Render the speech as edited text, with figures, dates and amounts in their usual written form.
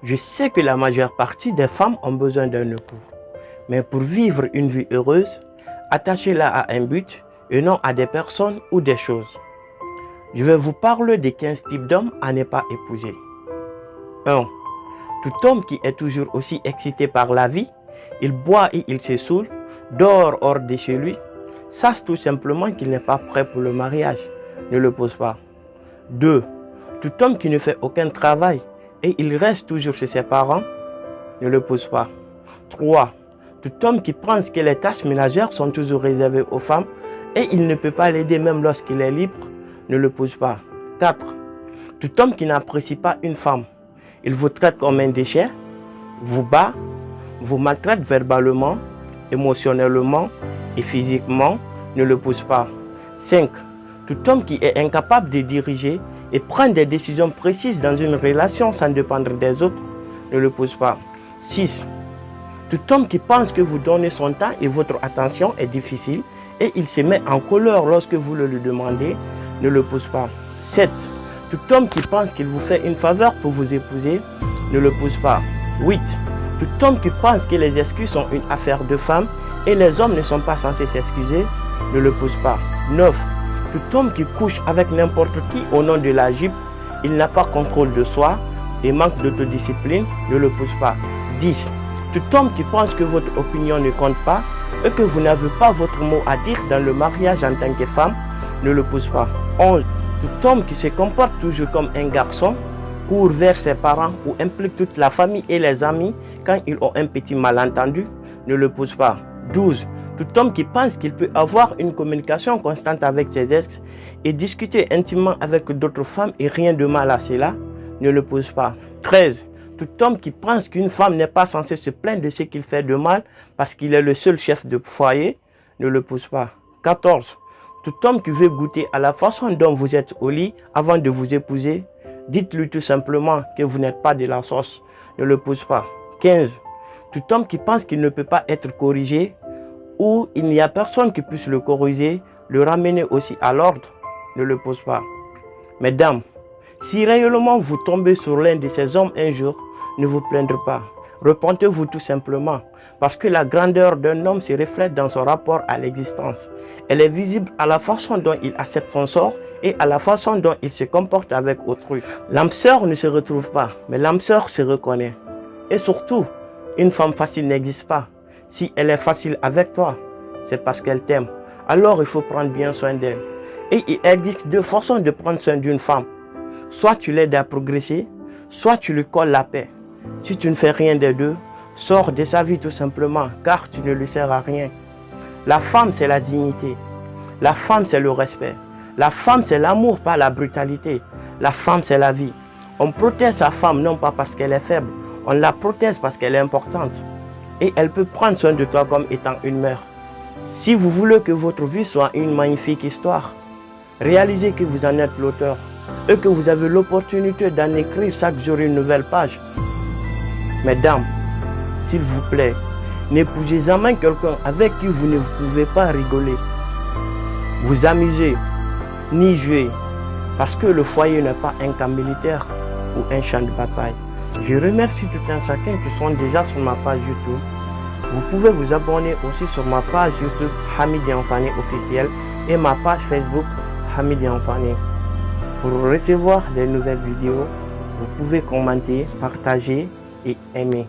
Je sais que la majeure partie des femmes ont besoin d'un époux. Mais pour vivre une vie heureuse, attachez-la à un but et non à des personnes ou des choses. Je vais vous parler des 15 types d'hommes à ne pas épouser. 1. Tout homme qui est toujours aussi excité par la vie, il boit et il se saoule, dort hors de chez lui, sache tout simplement qu'il n'est pas prêt pour le mariage. Ne le pose pas. 2. Tout homme qui ne fait aucun travail et il reste toujours chez ses parents, ne le pose pas. 3. Tout homme qui pense que les tâches ménagères sont toujours réservées aux femmes et il ne peut pas l'aider même lorsqu'il est libre, ne le pose pas. 4. Tout homme qui n'apprécie pas une femme, il vous traite comme un déchet, vous bat, vous maltraite verbalement, émotionnellement et physiquement, ne le pose pas. 5. Tout homme qui est incapable de diriger et prendre des décisions précises dans une relation sans dépendre des autres, ne le pose pas. 6. Tout homme qui pense que vous donnez son temps et votre attention est difficile et il se met en colère lorsque vous le lui demandez, ne le pose pas. 7. Tout homme qui pense qu'il vous fait une faveur pour vous épouser, ne le pose pas. 8. Tout homme qui pense que les excuses sont une affaire de femmes et les hommes ne sont pas censés s'excuser, ne le pose pas. 9. Tout homme qui couche avec n'importe qui au nom de la jupe, il n'a pas contrôle de soi et manque d'autodiscipline, ne le pose pas. 10. Tout homme qui pense que votre opinion ne compte pas et que vous n'avez pas votre mot à dire dans le mariage en tant que femme, ne le pose pas. 11. Tout homme qui se comporte toujours comme un garçon, court vers ses parents ou implique toute la famille et les amis quand ils ont un petit malentendu, ne le pose pas. 12. Tout homme qui pense qu'il peut avoir une communication constante avec ses ex et discuter intimement avec d'autres femmes et rien de mal à cela, ne le pose pas. 13. Tout homme qui pense qu'une femme n'est pas censée se plaindre de ce qu'il fait de mal parce qu'il est le seul chef de foyer, ne le pose pas. 14. Tout homme qui veut goûter à la façon dont vous êtes au lit avant de vous épouser, dites-lui tout simplement que vous n'êtes pas de la sauce, ne le pose pas. 15. Tout homme qui pense qu'il ne peut pas être corrigé ou il n'y a personne qui puisse le corriger, le ramener aussi à l'ordre, ne le pose pas. Mesdames, si réellement vous tombez sur l'un de ces hommes un jour, ne vous plaignez pas. Repentez-vous tout simplement, parce que la grandeur d'un homme se reflète dans son rapport à l'existence. Elle est visible à la façon dont il accepte son sort et à la façon dont il se comporte avec autrui. L'âme sœur ne se retrouve pas, mais l'âme sœur se reconnaît. Et surtout, une femme facile n'existe pas. Si elle est facile avec toi, c'est parce qu'elle t'aime. Alors il faut prendre bien soin d'elle. Et il existe deux façons de prendre soin d'une femme. Soit tu l'aides à progresser, soit tu lui colles la paix. Si tu ne fais rien des deux, sors de sa vie tout simplement, car tu ne lui sers à rien. La femme, c'est la dignité. La femme, c'est le respect. La femme, c'est l'amour, pas la brutalité. La femme, c'est la vie. On protège sa femme non pas parce qu'elle est faible, on la protège parce qu'elle est importante. Et elle peut prendre soin de toi comme étant une mère. Si vous voulez que votre vie soit une magnifique histoire, réalisez que vous en êtes l'auteur et que vous avez l'opportunité d'en écrire chaque jour une nouvelle page. Mesdames, s'il vous plaît, n'épousez jamais quelqu'un avec qui vous ne pouvez pas rigoler, vous amuser, ni jouer, parce que le foyer n'est pas un camp militaire ou un champ de bataille. Je remercie tout un chacun qui sont déjà sur ma page YouTube. Vous pouvez vous abonner aussi sur ma page YouTube Hamid Yansani officiel et ma page Facebook Hamid Yansani. Pour recevoir des nouvelles vidéos, vous pouvez commenter, partager et aimer.